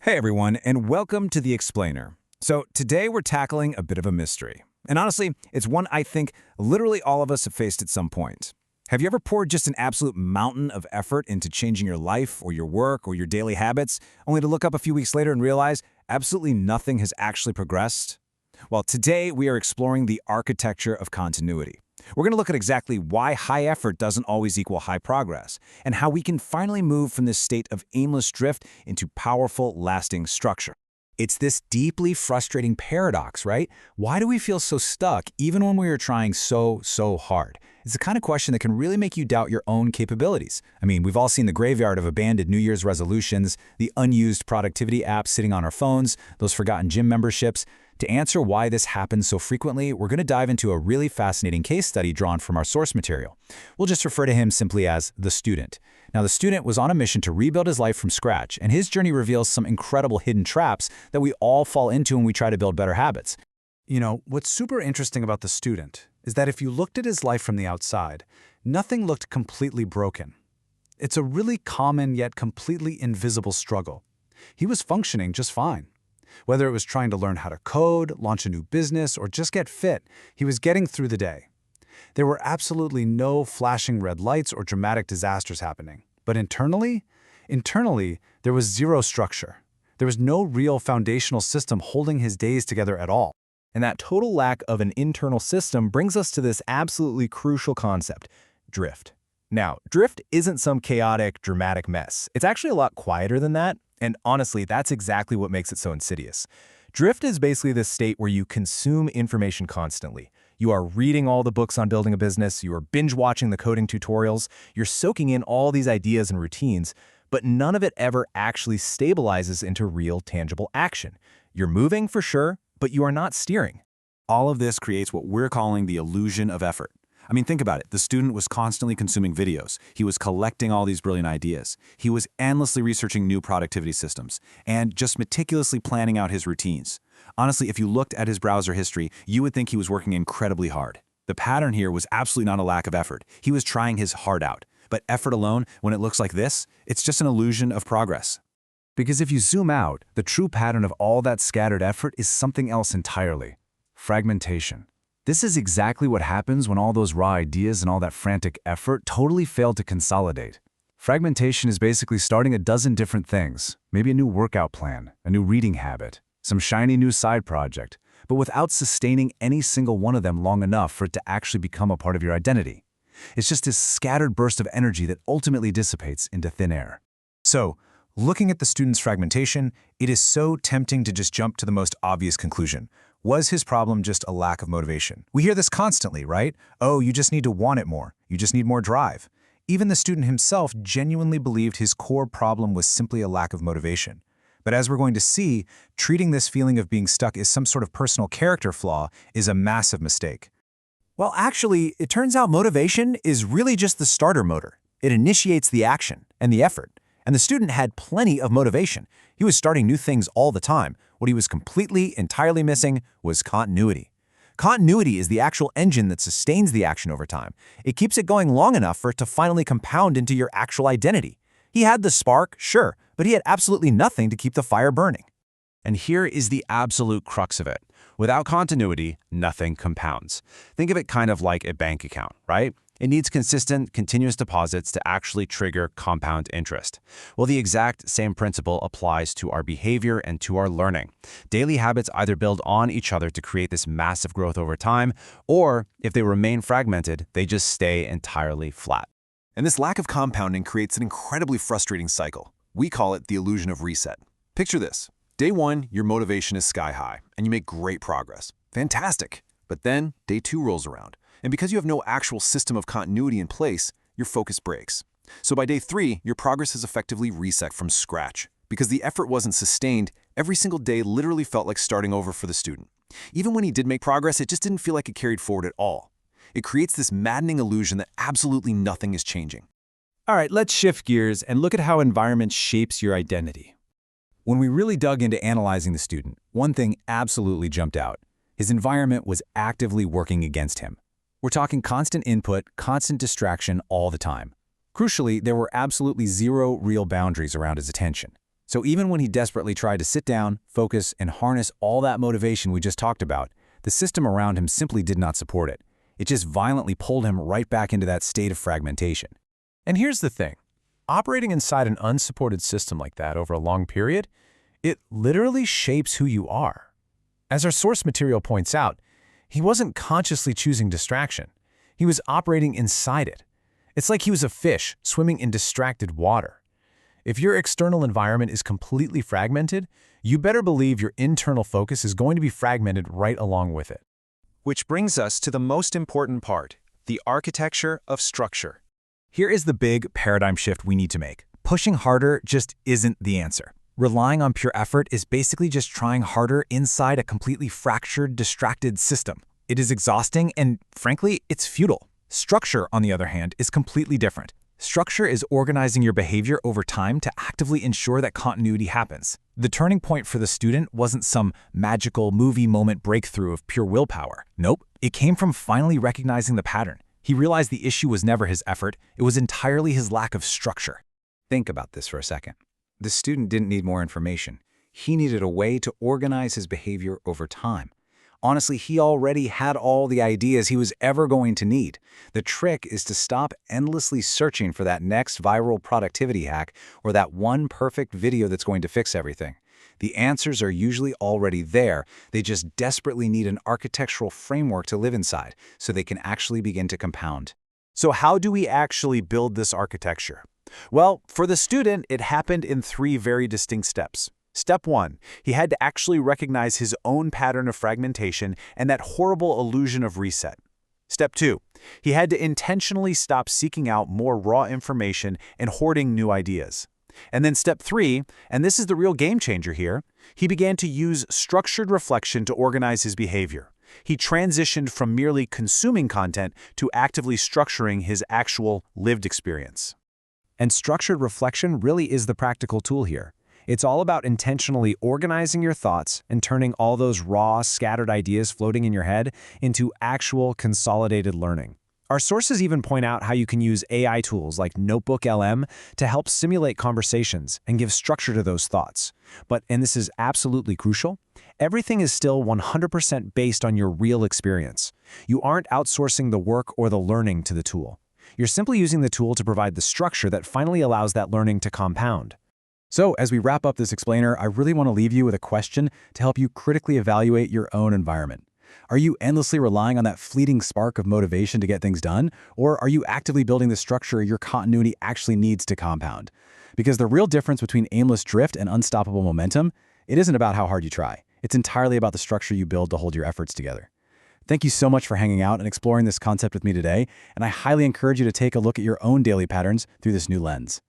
Hey everyone, and welcome to The Explainer. So today we're tackling a bit of a mystery. And honestly, it's one I think literally all of us have faced at some point. Have you ever poured just an absolute mountain of effort into changing your life or your work or your daily habits, only to look up a few weeks later and realize absolutely nothing has actually progressed? Well, today we are exploring the architecture of continuity. We're going to look at exactly why high effort doesn't always equal high progress, and how we can finally move from this state of aimless drift into powerful, lasting structure. It's this deeply frustrating paradox, right? Why do we feel so stuck even when we are trying so hard? It's the kind of question that can really make you doubt your own capabilities. I mean, we've all seen the graveyard of abandoned New Year's resolutions, the unused productivity apps sitting on our phones, those forgotten gym memberships. To answer why this happens so frequently, we're going to dive into a really fascinating case study drawn from our source material. We'll just refer to him simply as the student. Now, the student was on a mission to rebuild his life from scratch, and his journey reveals some incredible hidden traps that we all fall into when we try to build better habits. You know, what's super interesting about the student is that if you looked at his life from the outside, nothing looked completely broken. It's a really common yet completely invisible struggle. He was functioning just fine. Whether it was trying to learn how to code, launch a new business, or just get fit, he was getting through the day. There were absolutely no flashing red lights or dramatic disasters happening. But internally, there was zero structure. There was no real foundational system holding his days together at all. And that total lack of an internal system brings us to this absolutely crucial concept: drift. Now, drift isn't some chaotic, dramatic mess. It's actually a lot quieter than that, and honestly, that's exactly what makes it so insidious. Drift is basically this state where you consume information constantly. You are reading all the books on building a business, you are binge-watching the coding tutorials, you're soaking in all these ideas and routines, but none of it ever actually stabilizes into real, tangible action. You're moving, for sure, but you are not steering. All of this creates what we're calling the illusion of effort. I mean, think about it. The student was constantly consuming videos. He was collecting all these brilliant ideas. He was endlessly researching new productivity systems and just meticulously planning out his routines. Honestly, if you looked at his browser history, you would think he was working incredibly hard. The pattern here was absolutely not a lack of effort. He was trying his heart out. But effort alone, when it looks like this, it's just an illusion of progress. Because if you zoom out, the true pattern of all that scattered effort is something else entirely: fragmentation. This is exactly what happens when all those raw ideas and all that frantic effort totally fail to consolidate. Fragmentation is basically starting a dozen different things, maybe a new workout plan, a new reading habit, some shiny new side project, but without sustaining any single one of them long enough for it to actually become a part of your identity. It's just this scattered burst of energy that ultimately dissipates into thin air. So, looking at the student's fragmentation, it is so tempting to just jump to the most obvious conclusion. Was his problem just a lack of motivation? We hear this constantly, right? Oh, you just need to want it more. You just need more drive. Even the student himself genuinely believed his core problem was simply a lack of motivation. But as we're going to see, treating this feeling of being stuck as some sort of personal character flaw is a massive mistake. Well, actually, it turns out motivation is really just the starter motor. It initiates the action and the effort. And the student had plenty of motivation. He was starting new things all the time. What he was entirely missing was continuity. Continuity is the actual engine that sustains the action over time. It keeps it going long enough for it to finally compound into your actual identity. He had the spark, sure, but he had absolutely nothing to keep the fire burning. And here is the absolute crux of it. Without continuity, nothing compounds. Think of it kind of like a bank account, right? It needs consistent, continuous deposits to actually trigger compound interest. Well, the exact same principle applies to our behavior and to our learning. Daily habits either build on each other to create this massive growth over time, or if they remain fragmented, they just stay entirely flat. And this lack of compounding creates an incredibly frustrating cycle. We call it the illusion of reset. Picture this. Day one, your motivation is sky high, and you make great progress. Fantastic. But then, day two rolls around. And because you have no actual system of continuity in place, your focus breaks. So by day three, your progress is effectively reset from scratch. Because the effort wasn't sustained, every single day literally felt like starting over for the student. Even when he did make progress, it just didn't feel like it carried forward at all. It creates this maddening illusion that absolutely nothing is changing. All right, let's shift gears and look at how environment shapes your identity. When we really dug into analyzing the student, one thing absolutely jumped out. His environment was actively working against him. We're talking constant input, constant distraction all the time. Crucially, there were absolutely zero real boundaries around his attention. So even when he desperately tried to sit down, focus, and harness all that motivation we just talked about, the system around him simply did not support it. It just violently pulled him right back into that state of fragmentation. And here's the thing. Operating inside an unsupported system like that over a long period, it literally shapes who you are. As our source material points out, he wasn't consciously choosing distraction. He was operating inside it. It's like he was a fish swimming in distracted water. If your external environment is completely fragmented, you better believe your internal focus is going to be fragmented right along with it. Which brings us to the most important part, the architecture of structure. Here is the big paradigm shift we need to make. Pushing harder just isn't the answer. Relying on pure effort is basically just trying harder inside a completely fractured, distracted system. It is exhausting and, frankly, it's futile. Structure, on the other hand, is completely different. Structure is organizing your behavior over time to actively ensure that continuity happens. The turning point for the student wasn't some magical movie moment breakthrough of pure willpower. Nope, it came from finally recognizing the pattern. He realized the issue was never his effort, it was entirely his lack of structure. Think about this for a second. The student didn't need more information. He needed a way to organize his behavior over time. Honestly, he already had all the ideas he was ever going to need. The trick is to stop endlessly searching for that next viral productivity hack or that one perfect video that's going to fix everything. The answers are usually already there. They just desperately need an architectural framework to live inside so they can actually begin to compound. So how do we actually build this architecture? Well, for the student, it happened in 3 very distinct steps. Step 1, he had to actually recognize his own pattern of fragmentation and that horrible illusion of reset. Step 2, he had to intentionally stop seeking out more raw information and hoarding new ideas. And then step 3, and this is the real game changer here, he began to use structured reflection to organize his behavior. He transitioned from merely consuming content to actively structuring his actual lived experience. And structured reflection really is the practical tool here. It's all about intentionally organizing your thoughts and turning all those raw, scattered ideas floating in your head into actual consolidated learning. Our sources even point out how you can use AI tools like Notebook LM to help simulate conversations and give structure to those thoughts. But, and this is absolutely crucial, everything is still 100% based on your real experience. You aren't outsourcing the work or the learning to the tool. You're simply using the tool to provide the structure that finally allows that learning to compound. So, as we wrap up this explainer, I really want to leave you with a question to help you critically evaluate your own environment. Are you endlessly relying on that fleeting spark of motivation to get things done, or are you actively building the structure your continuity actually needs to compound? Because the real difference between aimless drift and unstoppable momentum, it isn't about how hard you try. It's entirely about the structure you build to hold your efforts together. Thank you so much for hanging out and exploring this concept with me today, and I highly encourage you to take a look at your own daily patterns through this new lens.